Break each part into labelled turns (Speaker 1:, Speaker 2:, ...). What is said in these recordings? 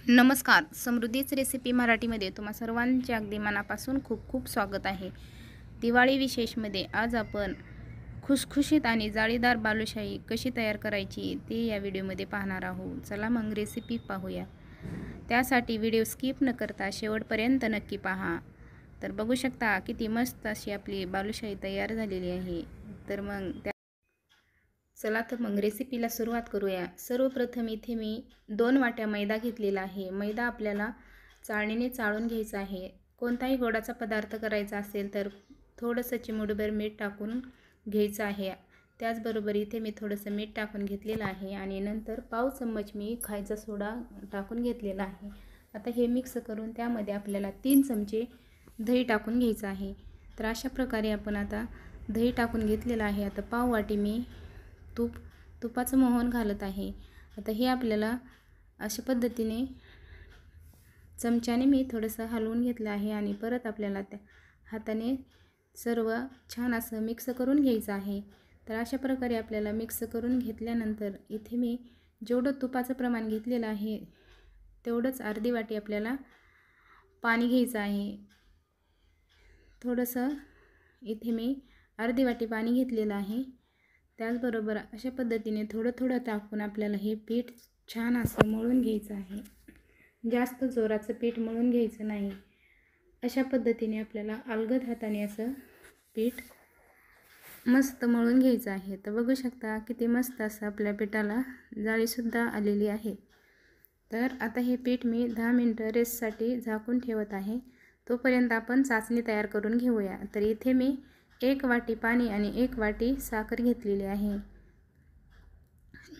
Speaker 1: नमस्कार. समृद्धीच रेसिपी मराठीमध्ये तुम्हा सर्वांचे अगदी मनापासून खूप खूप स्वागत आहे. दिवाळी विशेषमध्ये आज आपण खुसखुशीत आणि जाळीदार बालुशाही कशी तयार करायची ते या व्हिडिओमध्ये पाहणार आहोत. चला मग रेसिपी पाहूया. त्यासाठी व्हिडिओ स्किप न करता शेवटपर्यंत नक्की पहा. तर बघू शकता किती मस्त अशी आपली बालुशाही तयार झालेली आहे. चला तर मग रेसिपीला सुरुवात करूया. सर्वप्रथम इथे मी 2 वाट्या मैदा घेतलेला आहे. मैदा आपल्याला चाळणीने चाळून घ्यायचा आहे. कोणताही गोडाचा पदार्थ करायचा असेल तर थोडंसं चिमूटभर मीठ टाकून घ्यायचं आहे. त्याचबरोबर इथे मी थोडंसं मीठ टाकून घेतलेलं आहे आणि नंतर पाव चम्मच मी खायचा सोडा टाकून घेतलेला आहे. आता हे मिक्स करून त्यामध्ये आपल्याला 3 चमचे दही टाकून घ्यायचं आहे. तर अशा प्रकारे आपण आता दही टाकून घेतलेलं आहे. आता पाव वाटी मी तुपाचं मोहन घालत आहे. आता हे आपल्याला अशा पद्धतीने चमच्याने मी थोडंसं हलवून घेतलं आहे आणि परत आपल्याला त्या हाताने सर्व छान असं मिक्स करून घ्यायचं आहे. तर अशा प्रकारे आपल्याला मिक्स करून घेतल्यानंतर इथे मी जेवढं तुपाचं प्रमाण घेतलेलं आहे तेवढंच अर्धी वाटी आपल्याला पाणी घ्यायचं आहे. थोडंसं इथे मी अर्धी वाटी पाणी घेतलेलं आहे. त्याचबरोबर अशा पद्धतीने थोडं थोडं टाकून आपल्याला हे पीठ छान असं मळून घ्यायचं आहे. जास्त जोराचं पीठ मळून घ्यायचं नाही. अशा पद्धतीने आपल्याला अलगद हाताने असं पीठ मस्त मळून घ्यायचं आहे. तर बघू शकता किती मस्त असं आपल्या पिठाला जाळीसुद्धा आलेली आहे. तर आता हे पीठ मी 10 मिनटं रेस्टसाठी झाकून ठेवत आहे. तोपर्यंत आपण चाचणी तयार करून घेऊया. तर इथे मी 1 वाटी पाणी आणि 1 वाटी साखर घेतलेली आहे.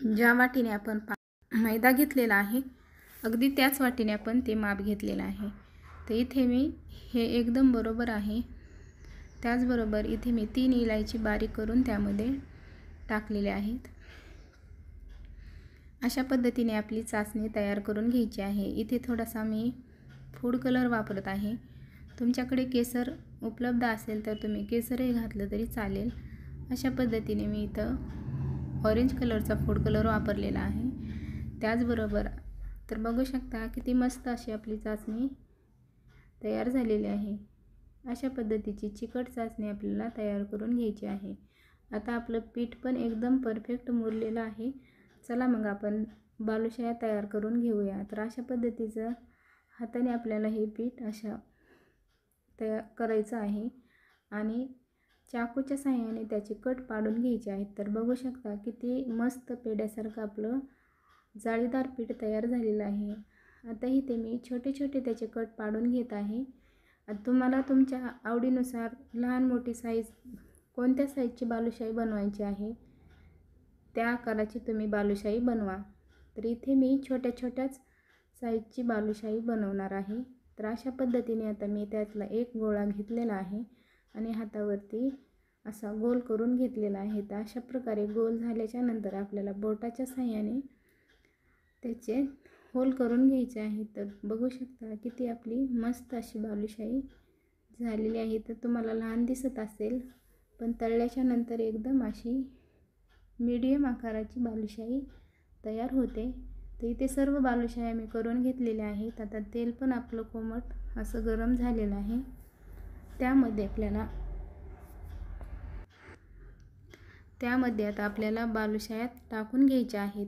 Speaker 1: ज्या वाटीने आपण मैदा घेतलेला आहे अगदी त्याच वाटीने आपण ते माप घेतलेलं आहे. तर इथे मी हे एकदम बरोबर आहे. त्याचबरोबर इथे मी 3 इलायची बारीक करून त्यामध्ये टाकलेल्या आहेत. अशा पद्धतीने आपली चाचणी तयार करून घ्यायची आहे. इथे थोडासा मी फूड कलर वापरत आहे. तुमच्याकडे केसर उपलब्ध असेल तर तुम्ही केसरही घातलं तरी चालेल. अशा पद्धतीने मी इथं ऑरेंज कलरचा फूड कलर वापरलेला आहे. त्याचबरोबर तर बघू शकता किती मस्त अशी आपली चाचणी तयार झालेली आहे. अशा पद्धतीची चिकट चाचणी आपल्याला तयार करून घ्यायची आहे. आता आपलं पीठ पण एकदम परफेक्ट मुरलेलं आहे. चला मग आपण बालुशाह्या तयार करून घेऊया. तर अशा पद्धतीचं हाताने आपल्याला हे पीठ अशा तयार करायचं आहे आणि चाकूच्या साहाय्याने त्याचे कट पाडून घ्यायचे आहेत. तर बघू शकता किती मस्त पेड्यासारखं आपलं जाळीदार पीठ तयार झालेलं आहे. आता इथे मी छोटे छोटे त्याचे कट पाडून घेत आहे. तुम्हाला तुमच्या आवडीनुसार लहान मोठी साईज कोणत्या साईजची बालुशाही बनवायची आहे त्या आकाराची तुम्ही बालुशाही बनवा. तर इथे मी छोट्या छोट्याच साईजची बालुशाही बनवणार आहे. तर अशा पद्धतीने आता मी त्यातला एक गोळा घेतलेला आहे आणि हातावरती असा गोल करून घेतलेला आहे. तर अशा प्रकारे गोल झाल्याच्या नंतर आपल्याला बोटाच्या साहाय्याने त्याचे होल करून घ्यायचे आहे. तर बघू शकता किती आपली मस्त अशी बालुशाही झालेली आहे. तर तुम्हाला लहान दिसत असेल पण तळल्याच्या नंतर एकदम अशी मीडियम आकाराची बालुशाही तयार होते. तर इथे सर्व बालुशाह्या मी करून घेतलेल्या आहेत. आता तेल पण आपलं कोमट असं गरम झालेलं आहे. त्यामध्ये आता आपल्याला बालुशाह्या टाकून घ्यायच्या आहेत.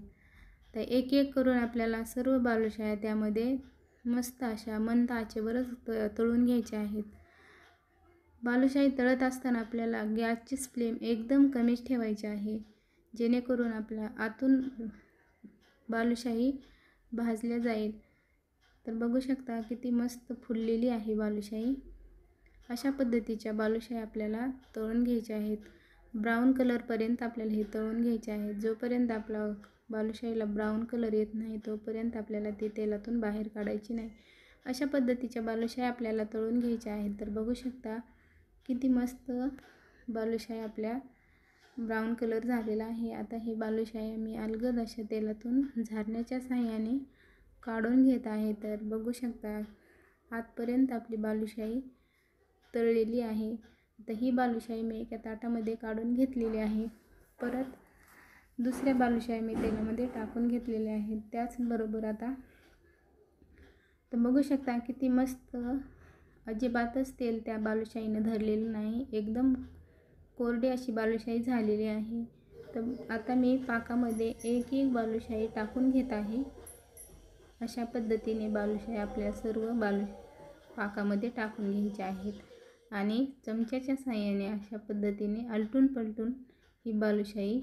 Speaker 1: तर एक एक करून आपल्याला सर्व बालुशाह्या त्यामध्ये मस्त अशा मंद आचेवरच तळून घ्यायच्या आहेत. बालुशाही तळत असताना आपल्याला गॅसची फ्लेम एकदम कमीच ठेवायची आहे, जेणेकरून आपल्या आतून बालुशाही भाजल्या जाईल. तर बघू शकता किती मस्त फुललेली आहे बालुशाही. अशा पद्धतीच्या बालुशाही आपल्याला तळून घ्यायच्या आहेत. ब्राऊन कलरपर्यंत आपल्याला हे तळून घ्यायचे आहेत. जोपर्यंत आपला बालुशाहीला ब्राऊन कलर येत नाही तोपर्यंत आपल्याला ती तेलातून बाहेर काढायची नाही. अशा पद्धतीच्या बालुशाही आपल्याला तळून घ्यायच्या आहेत. तर बघू शकता किती मस्त बालुशाही आपल्या ब्राऊन कलर झालेला आहे. आता हे बालुशाही मी अलगद अशा तेलातून झारण्याच्या साहाय्याने काढून घेत आहे. तर बघू शकता आतपर्यंत आपली बालुशाही तळलेली आहे. तर ही बालुशाही मी एका ताटामध्ये काढून घेतलेली आहे. परत दुसऱ्या बालुशाही मी तेलामध्ये टाकून घेतलेल्या आहेत. त्याचबरोबर आता तर बघू शकता किती मस्त, अजिबातच तेल त्या बालुशाहीनं धरलेलं नाही, एकदम कोरडी अशी बालुशाही झालेली आहे. तर आता मी पाकामध्ये एक एक बालुशाही टाकून घेत आहे. अशा पद्धतीने बालुशाही आपल्या सर्व पाकामध्ये टाकून घ्यायच्या आहेत आणि चमच्याच्या साहाय्याने अशा पद्धतीने आलटून पलटून ही बालुशाही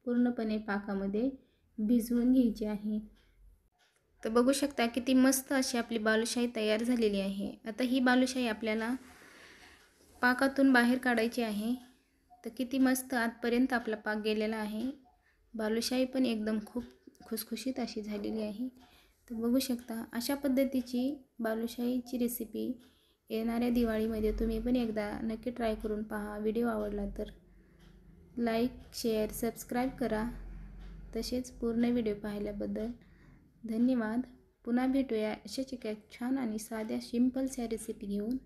Speaker 1: पूर्णपणे पाकामध्ये भिजवून घ्यायची आहे. तर बघू शकता किती मस्त अशी आपली बालुशाही तयार झालेली आहे. आता ही बालुशाही आपल्याला पाकातून बाहेर काढायची आहे. तर किती मस्त आतपर्यंत आपला पाक गेलेला आहे. बालुशाही पण एकदम खूप खुसखुशीत अशी झालेली आहे. तर बघू शकता अशा पद्धतीची बालुशाहीची रेसिपी येणाऱ्या दिवाळीमध्ये तुम्ही पण एकदा नक्की ट्राय करून पहा. व्हिडिओ आवडला तर लाईक, शेअर, सबस्क्राईब करा. तसेच पूर्ण व्हिडिओ पाहिल्याबद्दल धन्यवाद. पुन्हा भेटूया अशाच एका छान आणि साध्या सिंपलच्या रेसिपी घेऊन.